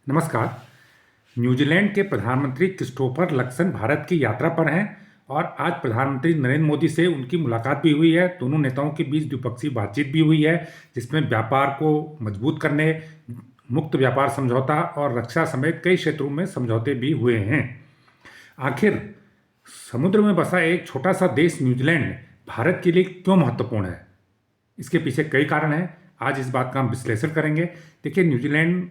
नमस्कार। न्यूजीलैंड के प्रधानमंत्री क्रिस्टोफर लक्सन भारत की यात्रा पर हैं और आज प्रधानमंत्री नरेंद्र मोदी से उनकी मुलाकात भी हुई है। दोनों नेताओं के बीच द्विपक्षीय बातचीत भी हुई है, जिसमें व्यापार को मजबूत करने, मुक्त व्यापार समझौता और रक्षा समेत कई क्षेत्रों में समझौते भी हुए हैं। आखिर समुद्र में बसा एक छोटा सा देश न्यूजीलैंड भारत के लिए क्यों महत्वपूर्ण है? इसके पीछे कई कारण हैं। आज इस बात का हम विश्लेषण करेंगे। देखिए, न्यूजीलैंड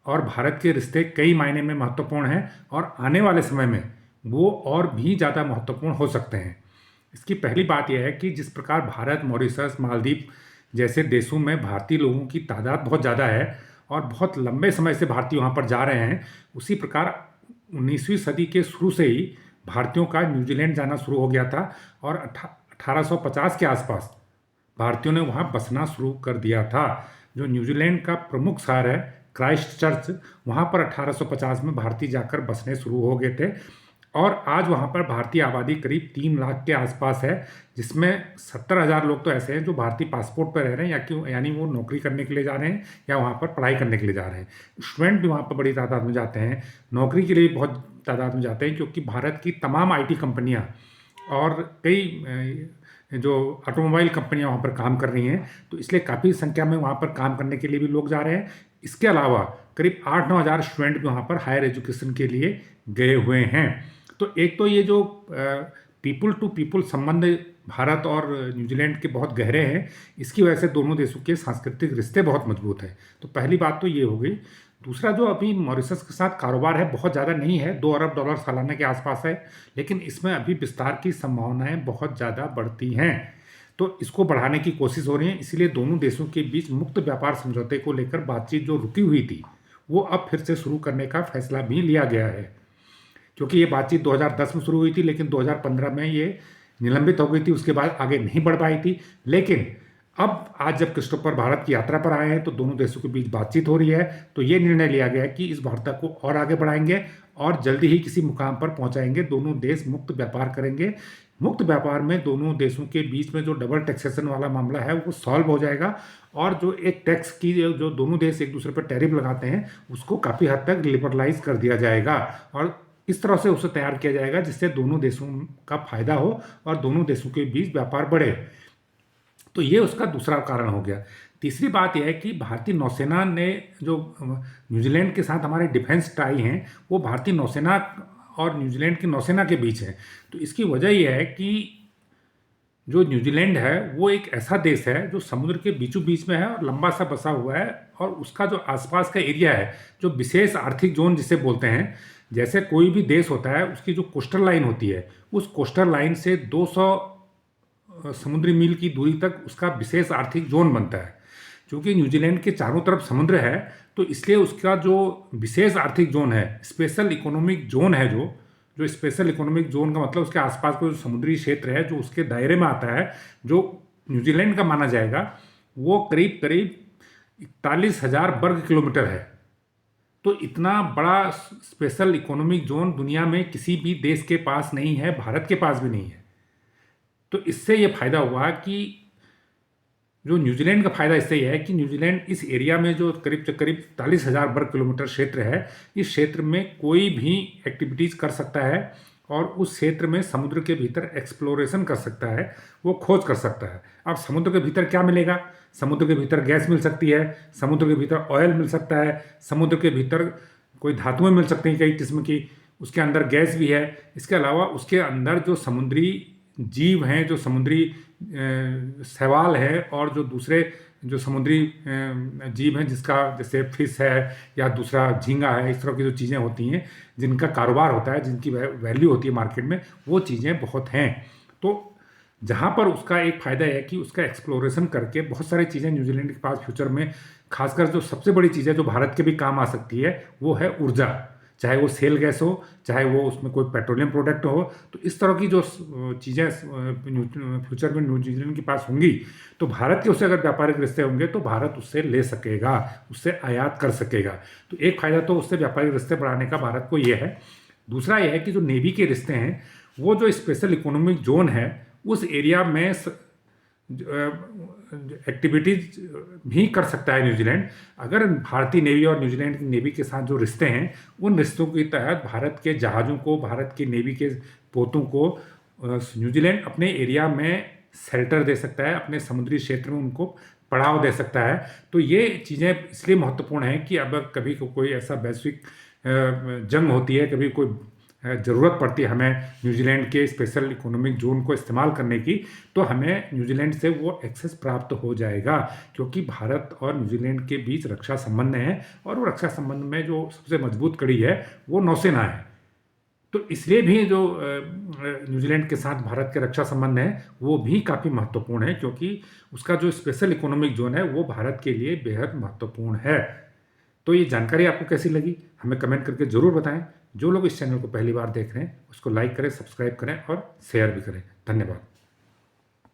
और भारत के रिश्ते कई मायने में महत्वपूर्ण हैं और आने वाले समय में वो और भी ज़्यादा महत्वपूर्ण हो सकते हैं। इसकी पहली बात यह है कि जिस प्रकार भारत, मॉरिशस, मालदीव जैसे देशों में भारतीय लोगों की तादाद बहुत ज़्यादा है और बहुत लंबे समय से भारतीय वहाँ पर जा रहे हैं, उसी प्रकार 19वीं सदी के शुरू से ही भारतीयों का न्यूजीलैंड जाना शुरू हो गया था और 1850 के आसपास भारतीयों ने वहाँ बसना शुरू कर दिया था। जो न्यूजीलैंड का प्रमुख शहर है क्राइस्ट चर्च, वहाँ पर 1850 में भारतीय जाकर बसने शुरू हो गए थे और आज वहाँ पर भारतीय आबादी करीब 3 लाख के आसपास है, जिसमें 70,000 लोग तो ऐसे हैं जो भारतीय पासपोर्ट पर रह रहे हैं या क्यों, यानी वो नौकरी करने के लिए जा रहे हैं या वहाँ पर पढ़ाई करने के लिए जा रहे हैं। स्टूडेंट भी वहाँ पर बड़ी तादाद में जाते हैं, नौकरी के लिए बहुत तादाद में जाते हैं, क्योंकि भारत की तमाम IT कंपनियाँ और कई जो ऑटोमोबाइल कंपनियां वहाँ पर काम कर रही हैं, तो इसलिए काफ़ी संख्या में वहाँ पर काम करने के लिए भी लोग जा रहे हैं। इसके अलावा करीब 8-9 हज़ार स्टूडेंट भी वहाँ पर हायर एजुकेशन के लिए गए हुए हैं। तो एक तो ये जो पीपल टू पीपल संबंध भारत और न्यूजीलैंड के बहुत गहरे हैं, इसकी वजह से दोनों देशों के सांस्कृतिक रिश्ते बहुत मजबूत हैं। तो पहली बात तो ये हो गई। दूसरा, जो अभी मॉरिशस के साथ कारोबार है बहुत ज़्यादा नहीं है, $2 अरब सालाना के आसपास है, लेकिन इसमें अभी विस्तार की संभावनाएं बहुत ज़्यादा बढ़ती हैं। तो इसको बढ़ाने की कोशिश हो रही है, इसीलिए दोनों देशों के बीच मुक्त व्यापार समझौते को लेकर बातचीत जो रुकी हुई थी, वो अब फिर से शुरू करने का फैसला भी लिया गया है। क्योंकि ये बातचीत 2010 में शुरू हुई थी, लेकिन 2015 में ये निलंबित हो गई थी, उसके बाद आगे नहीं बढ़ पाई थी। लेकिन अब आज जब क्रिस्टोफर भारत की यात्रा पर आए हैं तो दोनों देशों के बीच बातचीत हो रही है, तो ये निर्णय लिया गया है कि इस वार्ता को और आगे बढ़ाएंगे और जल्दी ही किसी मुकाम पर पहुंचाएंगे। दोनों देश मुक्त व्यापार करेंगे। मुक्त व्यापार में दोनों देशों के बीच में जो डबल टैक्सेशन वाला मामला है वो सॉल्व हो जाएगा और जो एक टैक्स की जो दोनों देश एक दूसरे पर टैरिफ लगाते हैं उसको काफ़ी हद तक लिबरलाइज कर दिया जाएगा और इस तरह से उसे तैयार किया जाएगा जिससे दोनों देशों का फायदा हो और दोनों देशों के बीच व्यापार बढ़े। तो ये उसका दूसरा कारण हो गया। तीसरी बात यह है कि भारतीय नौसेना ने जो न्यूजीलैंड के साथ हमारे डिफेंस टाई हैं वो भारतीय नौसेना और न्यूजीलैंड की नौसेना के बीच है। तो इसकी वजह यह है कि जो न्यूजीलैंड है वो एक ऐसा देश है जो समुद्र के बीचों बीच में है और लंबा सा बसा हुआ है और उसका जो आसपास का एरिया है, जो विशेष आर्थिक जोन जिसे बोलते हैं, जैसे कोई भी देश होता है उसकी जो कोस्टल लाइन होती है, उस कोस्टल लाइन से 200 समुद्री मील की दूरी तक उसका विशेष आर्थिक जोन बनता है। क्योंकि न्यूजीलैंड के चारों तरफ समुद्र है तो इसलिए उसका जो विशेष आर्थिक जोन है, स्पेशल इकोनॉमिक जोन है, जो स्पेशल इकोनॉमिक जोन का मतलब उसके आसपास का जो समुद्री क्षेत्र है जो उसके दायरे में आता है, जो न्यूजीलैंड का माना जाएगा, वो करीब करीब 41,000 वर्ग किलोमीटर है। तो इतना बड़ा स्पेशल इकोनॉमिक जोन दुनिया में किसी भी देश के पास नहीं है, भारत के पास भी नहीं है। तो इससे ये फायदा हुआ कि जो न्यूजीलैंड का फायदा इससे यह है कि न्यूजीलैंड इस एरिया में जो करीब 40,000 वर्ग किलोमीटर क्षेत्र है, इस क्षेत्र में कोई भी एक्टिविटीज़ कर सकता है और उस क्षेत्र में समुद्र के भीतर एक्सप्लोरेशन कर सकता है, वो खोज कर सकता है। अब समुद्र के भीतर क्या मिलेगा? समुद्र के भीतर गैस मिल सकती है, समुद्र के भीतर ऑयल मिल सकता है, समुद्र के भीतर कोई धातुएं मिल सकती हैं कई किस्म की, उसके अंदर गैस भी है। इसके अलावा उसके अंदर जो समुद्री जीव हैं, जो समुद्री शैवाल है और जो दूसरे जो समुद्री जीव हैं जिसका जैसे फिश है या दूसरा झींगा है, इस तरह की जो चीज़ें होती हैं जिनका कारोबार होता है, जिनकी वैल्यू होती है मार्केट में, वो चीज़ें बहुत हैं। तो जहाँ पर उसका एक फ़ायदा है कि उसका एक्सप्लोरेशन करके बहुत सारी चीज़ें न्यूजीलैंड के पास फ्यूचर में, खासकर जो सबसे बड़ी चीज़ है जो भारत के भी काम आ सकती है, वो है ऊर्जा। चाहे वो सेल गैस हो, चाहे वो उसमें कोई पेट्रोलियम प्रोडक्ट हो, तो इस तरह की जो चीज़ें फ्यूचर में न्यूजीलैंड के पास होंगी तो भारत के उससे अगर व्यापारिक रिश्ते होंगे तो भारत उससे ले सकेगा, उससे आयात कर सकेगा। तो एक फ़ायदा तो उससे व्यापारिक रिश्ते बढ़ाने का भारत को ये है। दूसरा यह है कि जो नेवी के रिश्ते हैं, वो जो स्पेशल इकोनॉमिक जोन है उस एरिया में एक्टिविटीज भी कर सकता है न्यूजीलैंड। अगर भारतीय नेवी और न्यूजीलैंड की नेवी के साथ जो रिश्ते हैं, उन रिश्तों के तहत भारत के जहाज़ों को, भारत की नेवी के पोतों को न्यूजीलैंड अपने एरिया में शेल्टर दे सकता है, अपने समुद्री क्षेत्र में उनको पड़ाव दे सकता है। तो ये चीज़ें इसलिए महत्वपूर्ण हैं कि अब कभी कोई ऐसा वैश्विक जंग होती है, कभी कोई ज़रूरत पड़ती है हमें न्यूजीलैंड के स्पेशल इकोनॉमिक जोन को इस्तेमाल करने की, तो हमें न्यूजीलैंड से वो एक्सेस प्राप्त हो जाएगा, क्योंकि भारत और न्यूजीलैंड के बीच रक्षा संबंध हैं और वो रक्षा संबंध में जो सबसे मजबूत कड़ी है वो नौसेना है। तो इसलिए भी जो न्यूजीलैंड के साथ भारत के रक्षा संबंध हैं वो भी काफ़ी महत्वपूर्ण है, क्योंकि उसका जो स्पेशल इकोनॉमिक जोन है वो भारत के लिए बेहद महत्वपूर्ण है। तो ये जानकारी आपको कैसी लगी, हमें कमेंट करके ज़रूर बताएं। जो लोग इस चैनल को पहली बार देख रहे हैं उसको लाइक करें, सब्सक्राइब करें और शेयर भी करें। धन्यवाद।